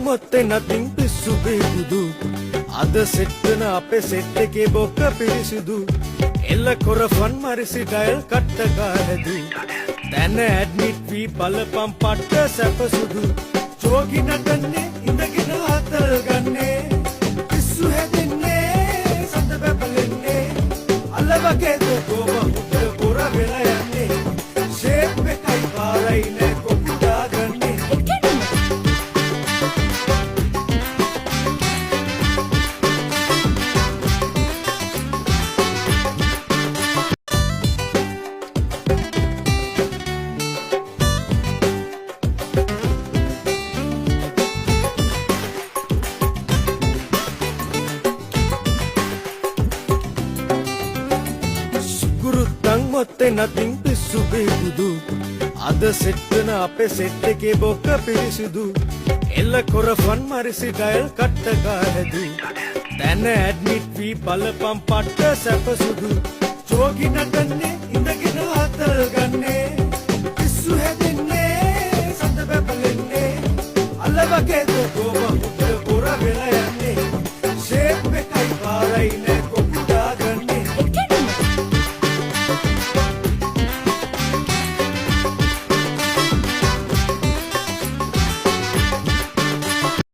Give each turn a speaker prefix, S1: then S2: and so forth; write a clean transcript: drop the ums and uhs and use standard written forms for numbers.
S1: ඔත්තේ නතින් පිස්සු පිරිදුදු අද සෙට්ටන අපේ සෙට් එකේ බොක්ක පිරිසිදු එල්ල කොරෆන් මරිසි ඩයල් කට්ටකා හැදු දැන ඇඩ්මිට් වී බලපම් පට්ට සැපසුදු ජෝගි නටන්නේ ඉඳගෙන අතල් ගන්නේ පිස්සු හැදෙන්නේ සඳ බබලන්නේ අල්ල වගේද ගෝම උඩ පොර වෙලා යන්නේ ෂේප් එකයි පාරයි නෑ කොපුටා ගන්නේ ඔත්තේ නතින් පිස්සු පිරිදුදු අද සෙට්ටන අපේ සෙට් එකේ බොක්ක පිරිසිදු එල්ල කොරෆන් මරිසි ඩයල් කට්ටකා හැදු දැන ඇඩ්මිට් වී බලපම් පට්ට සැපසුදු ජෝගි නටන්නේ ඉඳගෙන අතල් ගන්නේ පිස්සු හැදෙන්නේ සඳ බබලන්නේ අල්ල වගේද ගෝම උඩ පොර වෙලා යන්නේ ෂේප් එකයි පාරයි